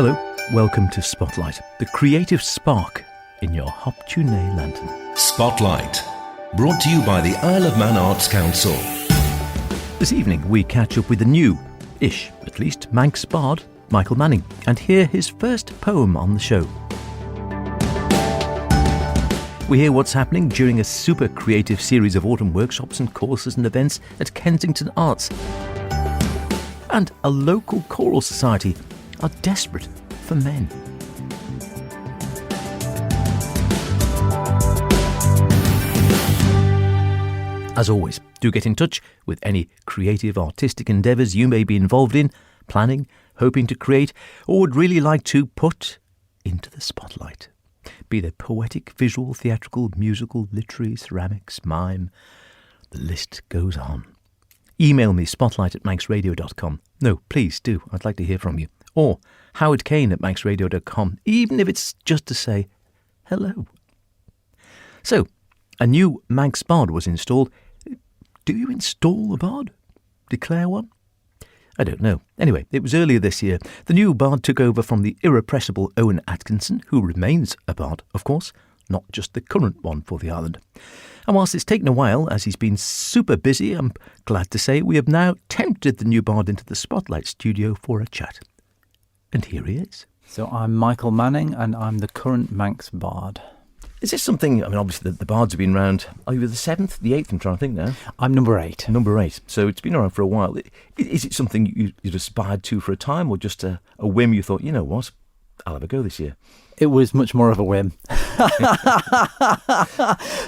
Hello, welcome to Spotlight, the creative spark in your Hop-Tune lantern. Spotlight, brought to you by the Isle of Man Arts Council. This evening we catch up with the new-ish, at least, Manx Bard Michael Manning and hear his first poem on the show. We hear what's happening during a super creative series of autumn workshops and courses and events at Kensington Arts. And a local choral society are desperate for men. As always, do get in touch with any creative artistic endeavours you may be involved in, planning, hoping to create, or would really like to put into the spotlight. Be they poetic, visual, theatrical, musical, literary, ceramics, mime. The list goes on. Email me spotlight@manxradio.com. No, please do. I'd like to hear from you. Or howardkane@manxradio.com, even if it's just to say hello. So, a new Manx Bard was installed. Do you install a bard? Declare one? I don't know. Anyway, it was earlier this year. The new bard took over from the irrepressible Owen Atkinson, who remains a bard, of course, not just the current one for the island. And whilst it's taken a while, as he's been super busy, I'm glad to say we have now tempted the new bard into the Spotlight studio for a chat. And here he is. So I'm Michael Manning and I'm the current Manx Bard. Is this something, I mean, obviously the bards have been around, are you the 7th, the 8th, I'm trying to think now? I'm number 8. Number 8, so it's been around for a while. Is it something you'd aspired to for a time, or just a whim you thought, you know what, I'll have a go this year? It was much more of a whim.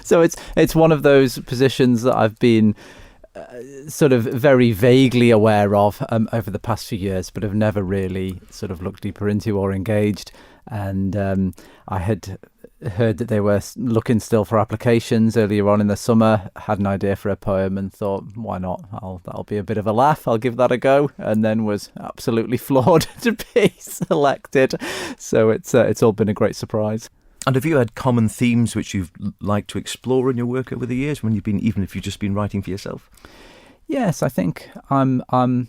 So it's one of those positions that I've been sort of very vaguely aware of over the past few years, but have never really sort of looked deeper into or engaged. And I had heard that they were looking still for applications earlier on in the summer, had an idea for a poem and thought, why not? That'll be a bit of a laugh, I'll give that a go, and then was absolutely floored to be selected. So it's all been a great surprise. And have you had common themes which you've liked to explore in your work over the years, when you've been, even if you've just been writing for yourself? Yes, I think I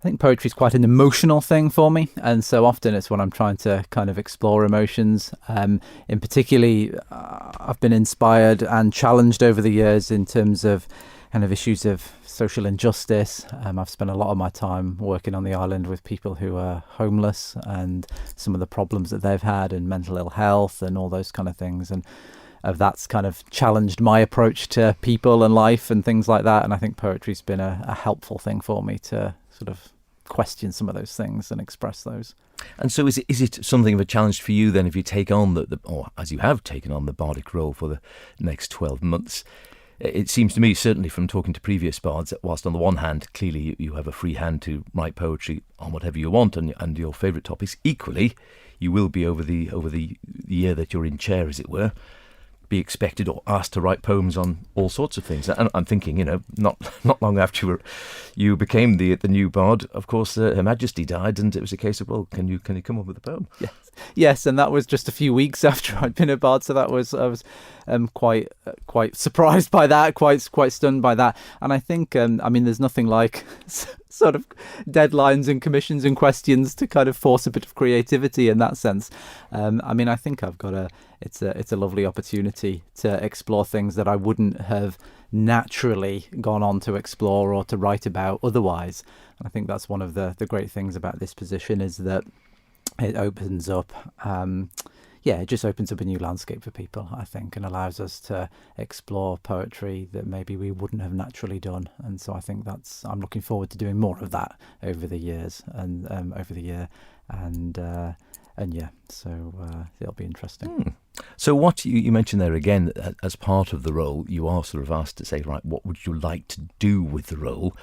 think poetry is quite an emotional thing for me, and so often it's when I'm trying to kind of explore emotions. In particularly, I've been inspired and challenged over the years in terms of kind of issues of social injustice. I've spent a lot of my time working on the island with people who are homeless and some of the problems that they've had, and mental ill health and all those kind of things. And that's kind of challenged my approach to people and life and things like that. And I think poetry's been a helpful thing for me to sort of question some of those things and express those. And so is it something of a challenge for you then, if you take on or as you have taken on the bardic role for the next 12 months? It seems to me, certainly from talking to previous bards, that whilst on the one hand, clearly you have a free hand to write poetry on whatever you want and your favourite topics, equally you will be over the year that you're in chair, as it were, be expected or asked to write poems on all sorts of things. And I'm thinking, not long after you became the new bard, of course, Her Majesty died, and it was a case of, well, can you come up with a poem? Yes, and that was just a few weeks after I'd been a bard, so I was quite surprised by that, quite stunned by that. And I think, there's nothing like sort of deadlines and commissions and questions to kind of force a bit of creativity in that sense. I think I've got it's a lovely opportunity to explore things that I wouldn't have naturally gone on to explore or to write about otherwise. And I think that's one of the great things about this position, is that it opens up, it just opens up a new landscape for people, I think, and allows us to explore poetry that maybe we wouldn't have naturally done. And so I think I'm looking forward to doing more of that over the years and over the year. So it'll be interesting. So what you mentioned there again, as part of the role, you are sort of asked to say, right, what would you like to do with the role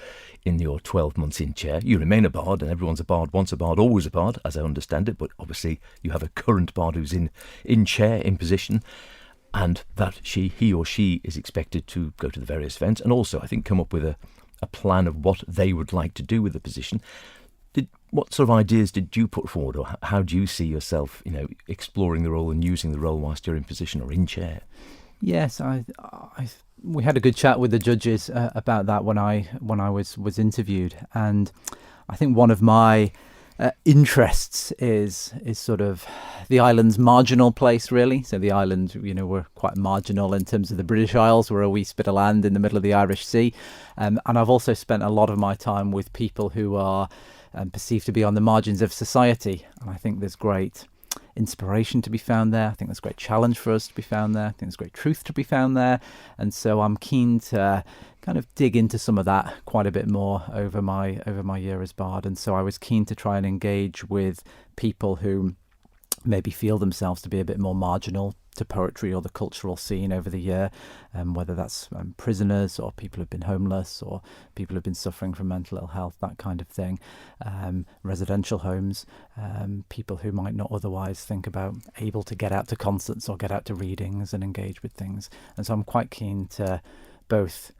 in your 12 months in chair? You remain a bard, and everyone's a bard, once a bard, always a bard, as I understand it, but obviously you have a current bard who's in chair, in position, and that he or she is expected to go to the various events, and also, I think, come up with a plan of what they would like to do with the position. What sort of ideas did you put forward, or how do you see yourself, exploring the role and using the role whilst you're in position or in chair? Yes, we had a good chat with the judges about that when I was interviewed, and I think one of my interests is sort of the island's marginal place, really. So the island, we're quite marginal in terms of the British Isles. We're a wee spit of land in the middle of the Irish Sea. And I've also spent a lot of my time with people who are perceived to be on the margins of society. And I think there's great inspiration to be found there. I think there's great challenge for us to be found there. I think there's great truth to be found there. And so I'm keen to kind of dig into some of that quite a bit more over my year as Bard. And so I was keen to try and engage with people who maybe feel themselves to be a bit more marginal to poetry or the cultural scene over the year, whether that's prisoners or people who've been homeless or people who've been suffering from mental ill health, that kind of thing, residential homes, people who might not otherwise think about able to get out to concerts or get out to readings and engage with things. And so I'm quite keen to both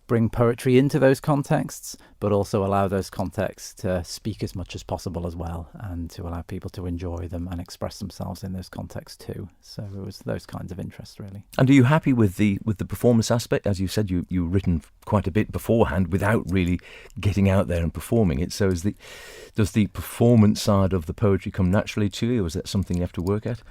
bring poetry into those contexts, but also allow those contexts to speak as much as possible as well, and to allow people to enjoy them and express themselves in those contexts too. So it was those kinds of interests, really. And are you happy with the performance aspect? As you said, you've written quite a bit beforehand without really getting out there and performing it. So does the performance side of the poetry come naturally to you, or is that something you have to work at?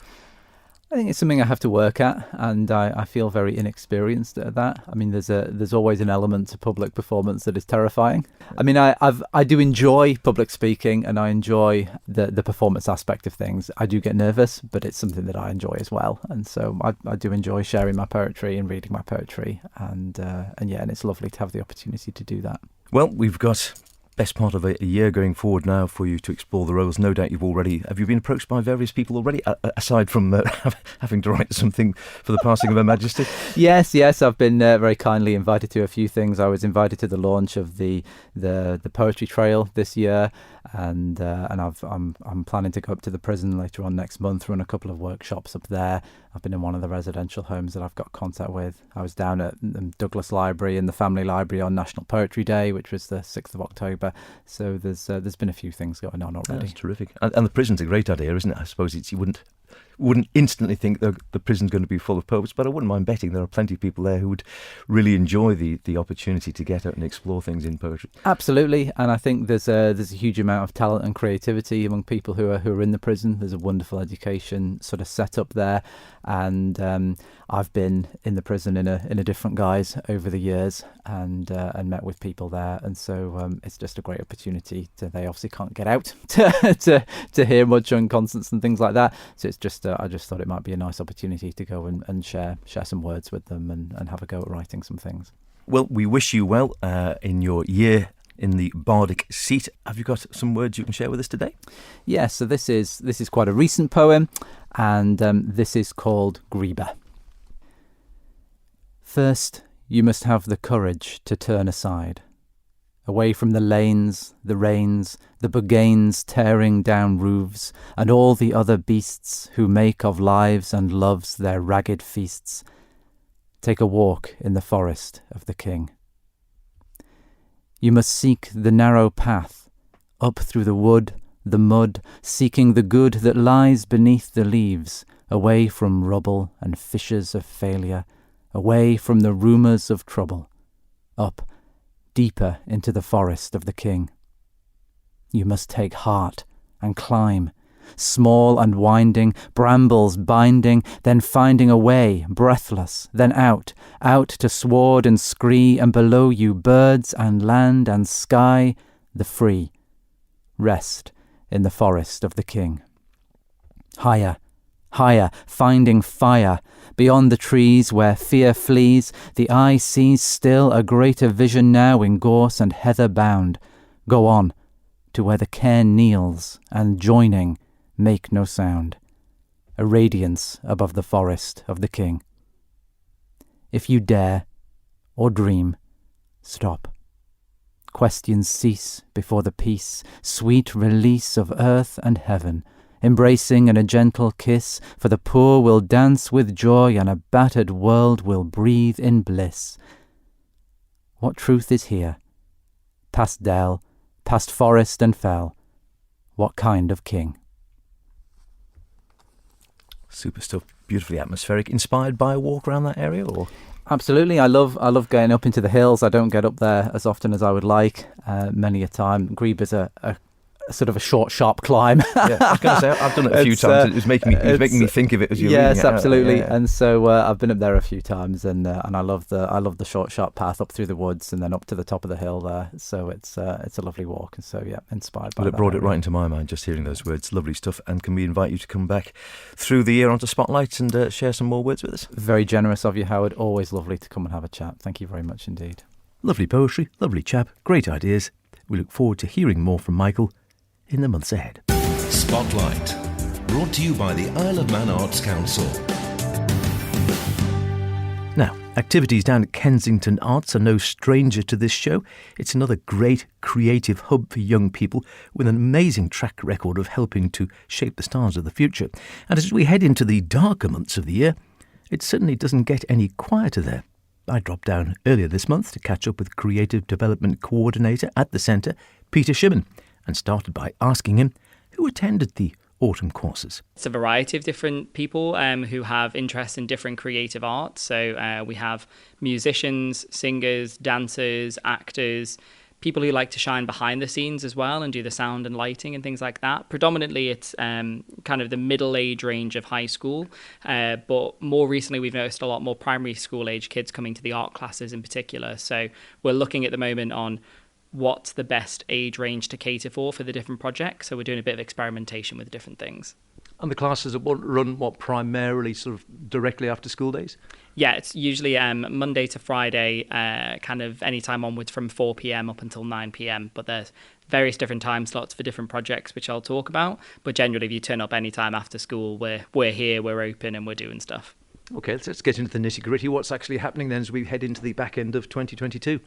I think it's something I have to work at, and I feel very inexperienced at that. I mean, there's always an element to public performance that is terrifying. I mean, I do enjoy public speaking, and I enjoy the performance aspect of things. I do get nervous, but it's something that I enjoy as well. And so I do enjoy sharing my poetry and reading my poetry, and it's lovely to have the opportunity to do that. Well, we've got best part of a year going forward now for you to explore the roles. No doubt have you been approached by various people already, aside from having to write something for the passing of Her Majesty? Yes, I've been very kindly invited to a few things. I was invited to the launch of the Poetry Trail this year, and I'm planning to go up to the prison later on next month, run a couple of workshops up there. I've been in one of the residential homes that I've got contact with. I was down at Douglas Library and the Family Library on National Poetry Day, which was the 6th of October. So there's been a few things going on already. That's terrific. And the prison's a great idea, isn't it? I suppose you wouldn't instantly think the prison's going to be full of poets, but I wouldn't mind betting there are plenty of people there who would really enjoy the opportunity to get out and explore things in poetry. Absolutely, and I think there's a huge amount of talent and creativity among people who are in the prison. There's a wonderful education sort of set up there, and I've been in the prison in a different guise over the years, and met with people there, and so it's just a great opportunity. They obviously can't get out to hear much on concerts and things like that, so it's just I just thought it might be a nice opportunity to go and share some words with them and have a go at writing some things. Well, we wish you well in your year in the bardic seat. Have you got some words you can share with us today? Yes, so this is quite a recent poem, and this is called Greba. First, you must have the courage to turn aside, away from the lanes, the rains, the buganes tearing down roofs, and all the other beasts who make of lives and loves their ragged feasts. Take a walk in the forest of the king. You must seek the narrow path, up through the wood, the mud, seeking the good that lies beneath the leaves, away from rubble and fissures of failure, away from the rumours of trouble, up, deeper into the forest of the king. You must take heart and climb, small and winding, brambles binding, then finding a way, breathless, then out to sward and scree, and below you birds and land and sky, the free. Rest in the forest of the king. Higher, higher, finding fire, beyond the trees where fear flees, the eye sees still a greater vision now in gorse and heather bound. Go on, to where the cairn kneels, and joining, make no sound. A radiance above the forest of the king. If you dare, or dream, stop. Questions cease before the peace, sweet release of earth and heaven, embracing in a gentle kiss, for the poor will dance with joy and a battered world will breathe in bliss. What truth is here? Past dell, past forest and fell, what kind of king? Super stuff, beautifully atmospheric. Inspired by a walk around that area, or? Absolutely, I love getting up into the hills. I don't get up there as often as I would like. Many a time, Greba's a sort of a short, sharp climb. Yeah, I was going to say, I've done it a few times. It was making me think of it as you were reading it. Yes, absolutely. Yeah. And so I've been up there a few times, and I love the short, sharp path up through the woods and then up to the top of the hill there. So it's a lovely walk, and so inspired by Well, it that brought it area. right into my mind just hearing those words. Lovely stuff. And can we invite you to come back through the year onto Spotlight and share some more words with us? Very generous of you, Howard. Always lovely to come and have a chat. Thank you very much indeed. Lovely poetry, lovely chap, great ideas. We look forward to hearing more from Michael in the months ahead. Spotlight, brought to you by the Isle of Man Arts Council. Now, activities down at Kensington Arts are no stranger to this show. It's another great creative hub for young people with an amazing track record of helping to shape the stars of the future. And as we head into the darker months of the year, it certainly doesn't get any quieter there. I dropped down earlier this month to catch up with Creative Development Coordinator at the Centre, Peter Shimon, and started by asking him who attended the autumn courses. It's a variety of different people who have interest in different creative arts. So we have musicians, singers, dancers, actors, people who like to shine behind the scenes as well and do the sound and lighting and things like that. Predominantly, it's kind of the middle age range of high school. But more recently, we've noticed a lot more primary school age kids coming to the art classes in particular. So we're looking at the moment on what's the best age range to cater for the different projects. So we're doing a bit of experimentation with different things. And the classes run primarily sort of directly after school days? Yeah, it's usually Monday to Friday, kind of any time onwards from 4 p.m. up until 9 p.m. But there's various different time slots for different projects, which I'll talk about. But generally, if you turn up any time after school, we're here, we're open, and we're doing stuff. Okay, let's get into the nitty-gritty. What's actually happening then as we head into the back end of 2022?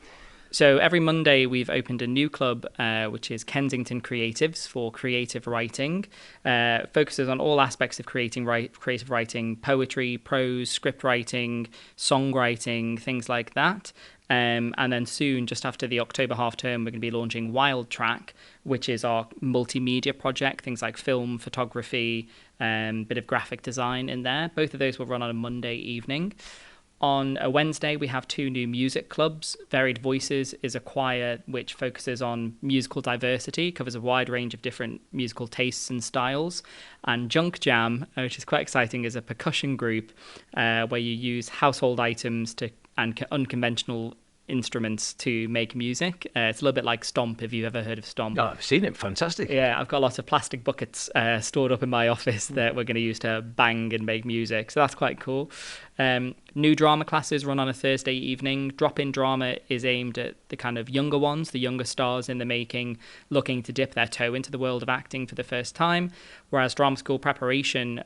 So every Monday we've opened a new club, which is Kensington Creatives for creative writing. Focuses on all aspects of creative writing, poetry, prose, script writing, songwriting, things like that. And then soon, just after the October half term, we're going to be launching Wild Track, which is our multimedia project, things like film, photography, bit of graphic design in there. Both of those will run on a Monday evening. On a Wednesday, we have 2 new music clubs. Varied Voices is a choir which focuses on musical diversity, covers a wide range of different musical tastes and styles. And Junk Jam, which is quite exciting, is a percussion group where you use household items and unconventional instruments to make music. It's a little bit like Stomp, if you've ever heard of Stomp. Oh, I've seen it. Fantastic. Yeah, I've got lots of plastic buckets stored up in my office that we're going to use to bang and make music. So that's quite cool. New drama classes run on a Thursday evening. Drop-in drama is aimed at the kind of younger ones, the younger stars in the making, looking to dip their toe into the world of acting for the first time. Whereas drama school preparation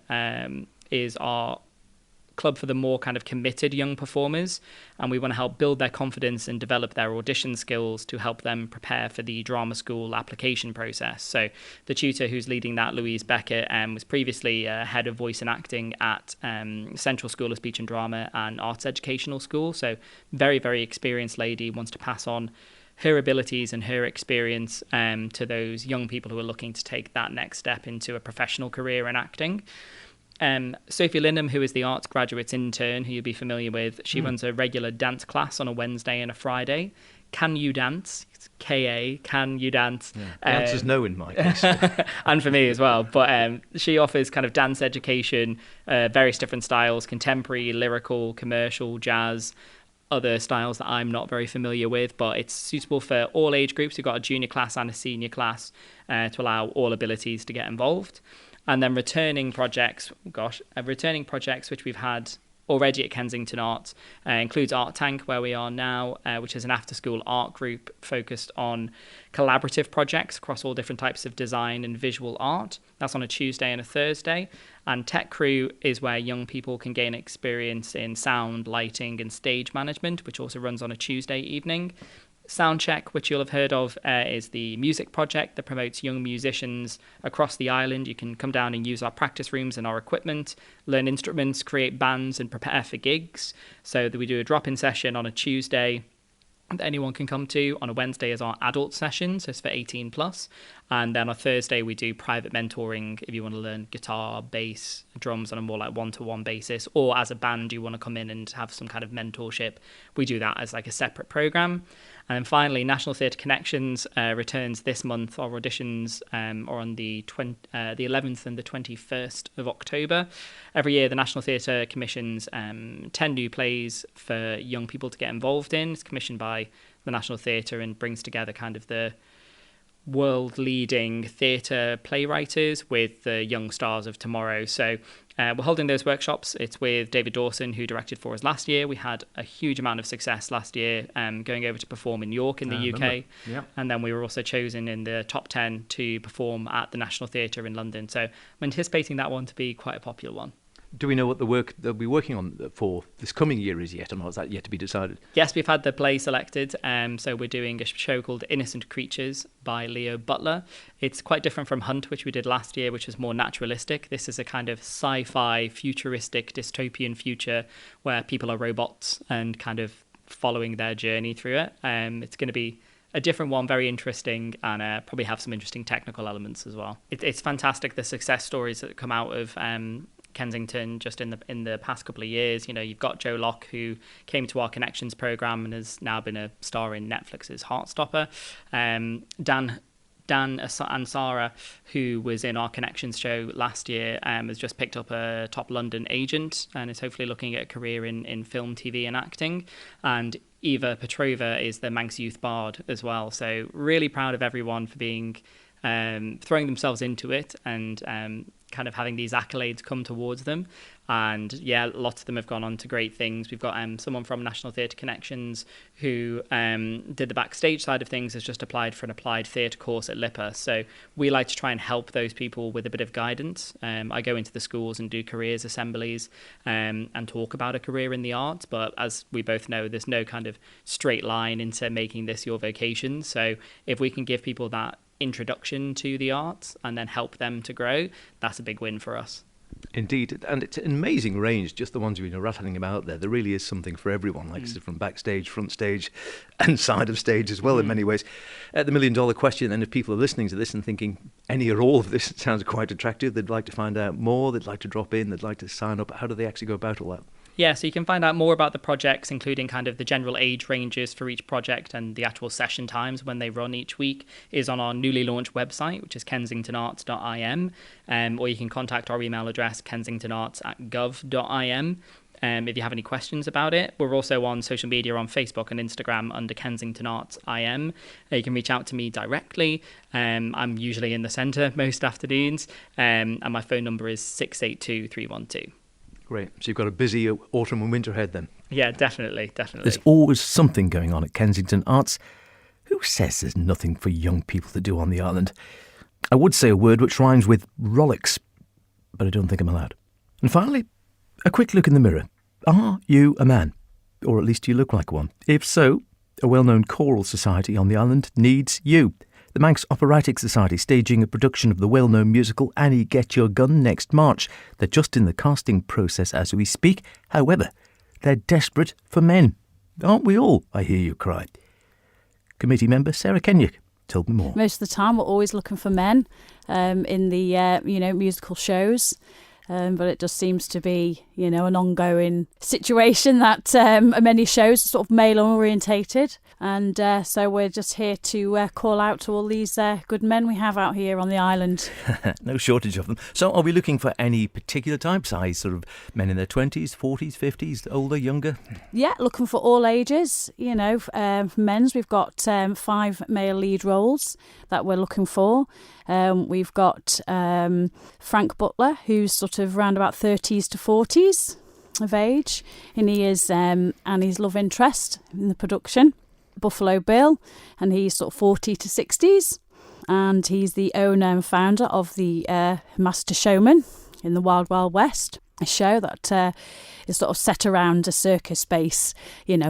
is our club for the more kind of committed young performers, and we want to help build their confidence and develop their audition skills to help them prepare for the drama school application process. So the tutor who's leading that, Louise Beckett, was previously head of voice and acting at Central School of Speech and Drama and Arts Educational School. So very, very experienced lady, wants to pass on her abilities and her experience to those young people who are looking to take that next step into a professional career in acting. Sophie Lindham, who is the arts graduates intern, who you'll be familiar with, she runs a regular dance class on a Wednesday and a Friday. Can You Dance? It's K-A, Can You Dance? Yeah. The answer's no in my case. And for me as well. But she offers kind of dance education, various different styles, contemporary, lyrical, commercial, jazz, other styles that I'm not very familiar with, but it's suitable for all age groups. We've got a junior class and a senior class to allow all abilities to get involved. And then returning projects, which we've had already at Kensington Arts, includes Art Tank, where we are now, which is an after-school art group focused on collaborative projects across all different types of design and visual art. That's on a Tuesday and a Thursday. And Tech Crew is where young people can gain experience in sound, lighting, and stage management, which also runs on a Tuesday evening. Soundcheck, which you'll have heard of, is the music project that promotes young musicians across the island. You can come down and use our practice rooms and our equipment, learn instruments, create bands, and prepare for gigs. So that we do a drop-in session on a Tuesday that anyone can come to. On a Wednesday is our adult session, so it's for 18 plus. And then on Thursday, we do private mentoring if you want to learn guitar, bass, drums on a more like one-to-one basis, or as a band, you want to come in and have some kind of mentorship. We do that as like a separate program. And then finally, National Theatre Connections returns this month. Our auditions are on the 11th and the 21st of October. Every year, the National Theatre commissions 10 new plays for young people to get involved in. It's commissioned by the National Theatre and brings together kind of the world-leading theatre playwriters with the young stars of tomorrow. So we're holding those workshops. It's with David Dawson, who directed for us last year. We had a huge amount of success last year going over to perform in York in the UK. Yep. And then we were also chosen in the top 10 to perform at the National Theatre in London. So I'm anticipating that one to be quite a popular one. Do we know what the work they'll be working on for this coming year is yet, or not? Is that yet to be decided? Yes, we've had the play selected. So we're doing a show called Innocent Creatures by Leo Butler. It's quite different from Hunt, which we did last year, which was more naturalistic. This is a kind of sci-fi, futuristic, dystopian future where people are robots and kind of following their journey through it. It's going to be a different one, very interesting, and probably have some interesting technical elements as well. It's fantastic, the success stories that come out of Kensington just in the past couple of years. You know, you've got Joe Locke, who came to our Connections program and has now been a star in Netflix's Heartstopper. Dan Ansara, who was in our Connections show last year, has just picked up a top London agent and is hopefully looking at a career in film, TV and acting. And Eva Petrova is the Manx Youth Bard as well. So really proud of everyone for being throwing themselves into it and kind of having these accolades come towards them. And yeah, lots of them have gone on to great things. We've got someone from National Theatre Connections who did the backstage side of things, has just applied for an applied theatre course at LIPA. So we like to try and help those people with a bit of guidance. I go into the schools and do careers assemblies and talk about a career in the arts. But as we both know, there's no kind of straight line into making this your vocation. So if we can give people that introduction to the arts and then help them to grow, that's a big win for us. Indeed, and it's an amazing range, just the ones you've been rattling about there. There really is something for everyone, like I said, from backstage, front stage and side of stage as well in many ways. The $1 million question, and if people are listening to this and thinking any or all of this sounds quite attractive, they'd like to find out more, they'd like to drop in, they'd like to sign up, how do they actually go about all that? Yeah, so you can find out more about the projects, including kind of the general age ranges for each project and the actual session times when they run each week, is on our newly launched website, which is kensingtonarts.im, or you can contact our email address, kensingtonarts@gov.im. If you have any questions about it. We're also on social media on Facebook and Instagram under Kensington Arts IM. You can reach out to me directly. I'm usually in the centre most afternoons, and my phone number is 682-312. Great. So you've got a busy autumn and winter ahead then. Yeah, definitely. There's always something going on at Kensington Arts. Who says there's nothing for young people to do on the island? I would say a word which rhymes with rollicks, but I don't think I'm allowed. And finally, a quick look in the mirror. Are you a man? Or at least you look like one. If so, a well-known choral society on the island needs you. The Manx Operatic Society staging a production of the well-known musical Annie Get Your Gun next March. They're just in the casting process as we speak. However, they're desperate for men. Aren't we all, I hear you cry. Committee member Sarah Kenyuk told me more. Most of the time we're always looking for men in the musical shows. But it just seems to be, an ongoing situation that many shows are sort of male orientated. And so we're just here to call out to all these good men we have out here on the island. No shortage of them. So are we looking for any particular types? Sort of men in their 20s, 40s, 50s, older, younger? Yeah, looking for all ages. Men's, we've got 5 male lead roles that we're looking for. We've got Frank Butler, who's sort of around about 30s to 40s of age, and he is Annie's love interest in the production. Buffalo Bill, and he's sort of 40 to 60s, and he's the owner and founder of the Master Showman in the Wild Wild West, a show that is sort of set around a circus space,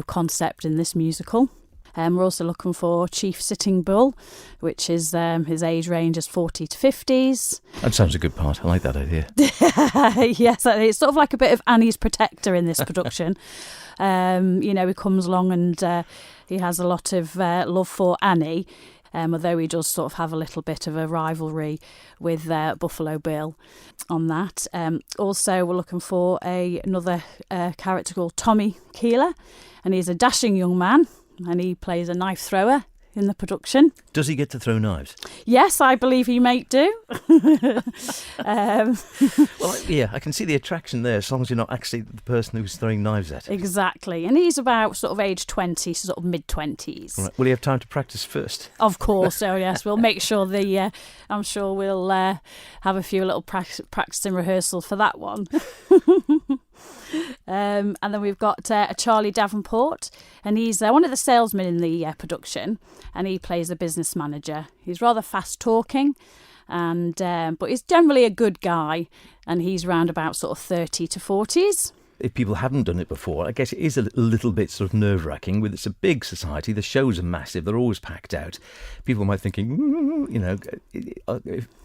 concept in this musical. We're also looking for Chief Sitting Bull, which is his age range is 40 to 50s. That sounds a good part. I like that idea. Yes, it's sort of like a bit of Annie's protector in this production. He comes along and he has a lot of love for Annie. although he does sort of have a little bit of a rivalry with Buffalo Bill on that. Also, we're looking for another character called Tommy Keeler, and he's a dashing young man, and he plays a knife thrower in the production. Does he get to throw knives? Yes, I believe he may do. Well, yeah, I can see the attraction there, as long as you're not actually the person who's throwing knives at. Exactly. And he's about sort of age 20, sort of mid-20s. Right. Will he have time to practice first? Of course, oh yes. We'll make sure I'm sure we'll have a few little practice and rehearsal for that one. And then we've got Charlie Davenport, and he's one of the salesmen in the production, and he plays a business manager. He's rather fast talking, and but he's generally a good guy, and he's round about sort of 30 to 40s. If people haven't done it before, I guess it is a little bit sort of nerve-wracking. It's a big society, the shows are massive, they're always packed out. People might be thinking,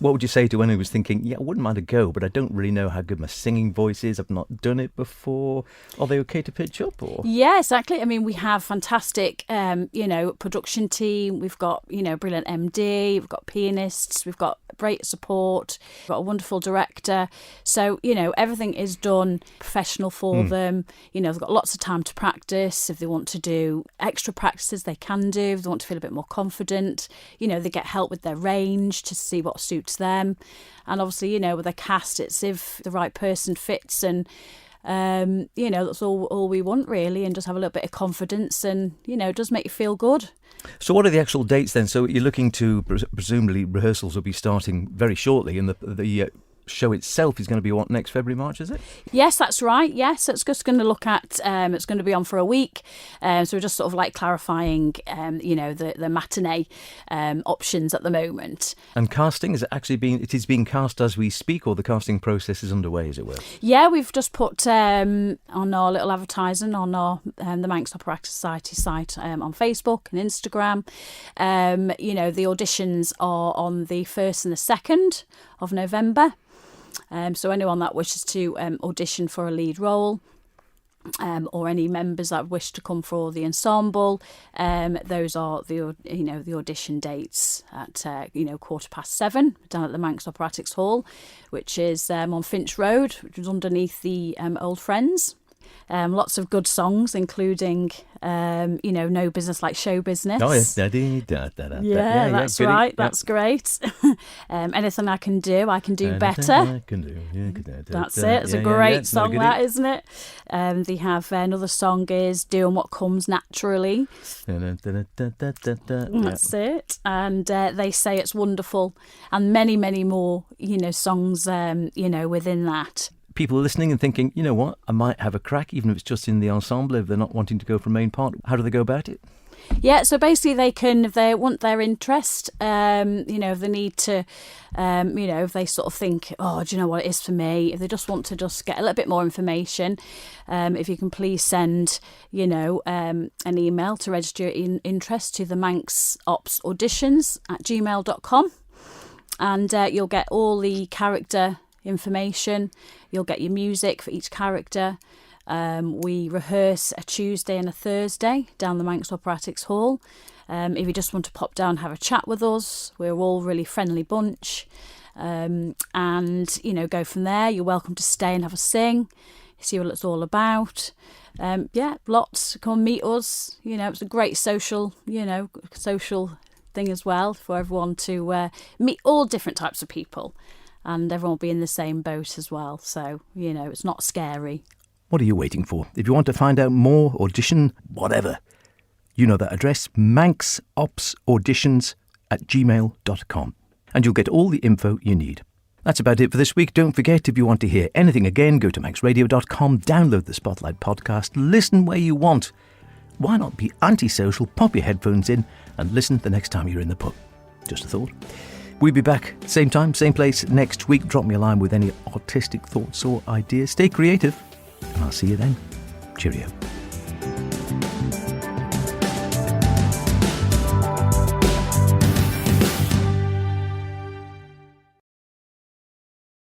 what would you say to anyone who was thinking, yeah, I wouldn't mind a go, but I don't really know how good my singing voice is, I've not done it before. Are they okay to pitch up? Or? Yeah, exactly. I mean, we have fantastic, production team. We've got, brilliant MD, we've got pianists, we've got great support, we've got a wonderful director. So, everything is done professional for them. They've got lots of time to practice. If they want to do extra practices, they can do. If they want to feel a bit more confident, they get help with their range to see what suits them. And obviously, with a cast, it's if the right person fits, and that's all we want really, and just have a little bit of confidence, and it does make you feel good. So what are the actual dates then? So you're looking to, presumably rehearsals will be starting very shortly, and the show itself is going to be next February, March, is it? Yes, that's right. Yes, it's just going to look at, it's going to be on for a week. So we're just sort of like clarifying, the matinee options at the moment. And casting, it is being cast as we speak, or the casting process is underway, as it were? Yeah, we've just put on our little advertising on our the Manx Operatic Society site on Facebook and Instagram. The auditions are on the 1st and the 2nd of November. So anyone that wishes to audition for a lead role, or any members that wish to come for the ensemble, those are the audition dates at 7:15 down at the Manx Operatic Hall, which is on Finch Road, which is underneath the Old Friends. Lots of good songs, including, No Business Like Show Business. Oh, yeah. Yeah, that's right. Yeah. That's great. Anything I Can Do, I Can Do Better. That's it. It's a great song, that, isn't it? They have another song is Doing What Comes Naturally. That's it. And They Say It's Wonderful. And many, many more, songs, within that. People are listening and thinking, you know what, I might have a crack, even if it's just in the ensemble, if they're not wanting to go for a main part. How do they go about it? Yeah, so basically they can, if they want their interest, if they need to, if they sort of think, oh, do you know what it is for me? If they just want to just get a little bit more information, if you can please send, an email to register your interest to the Manx Ops Auditions at gmail.com, and you'll get all the character information. You'll get your music for each character. We rehearse a Tuesday and a Thursday down the Manx Operatic Hall. If you just want to pop down and have a chat with us, we're all really friendly bunch. And go from there. You're welcome to stay and have a sing, see what it's all about. Lots. Come and meet us. It's a great social thing as well, for everyone to meet all different types of people. And everyone will be in the same boat as well. So, it's not scary. What are you waiting for? If you want to find out more, audition, whatever, you know that address, manxopsauditions@gmail.com. And you'll get all the info you need. That's about it for this week. Don't forget, if you want to hear anything again, go to manxradio.com, download the Spotlight podcast, listen where you want. Why not be antisocial, pop your headphones in and listen the next time you're in the pub? Just a thought. We'll be back, same time, same place, next week. Drop me a line with any artistic thoughts or ideas. Stay creative, and I'll see you then. Cheerio.